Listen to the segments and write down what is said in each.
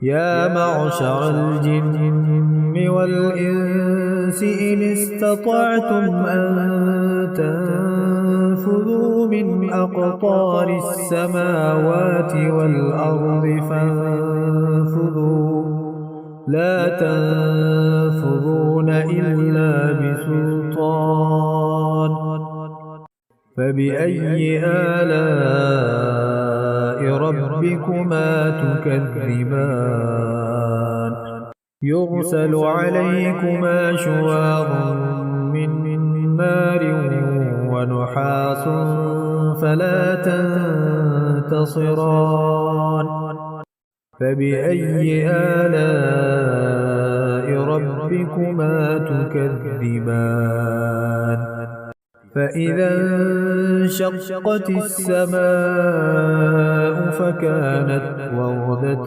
يا معشر الجن والإنس إن استطعتم أن تنفذوا من أقطار السماوات والأرض فانفذوا لا تنفذون إلا بسلطان فبأي آلاء ربكما تكذبان يرسل عليكما شواظ من نار ونحاس فلا تنتصران فبأي آلاء ربكما تكذبان فإذا انشقت السماء فكانت وردة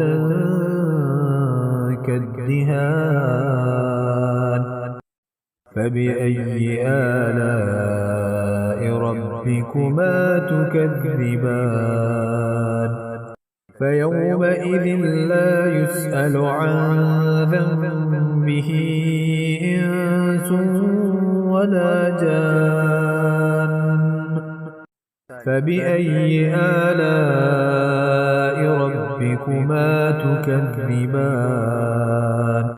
كالدهان فبأي آلاء ربكما تكذبان فيومئذ لا يسأل عن ذنبه إنس ولا جان فبأي آلاء ربكما تكذبان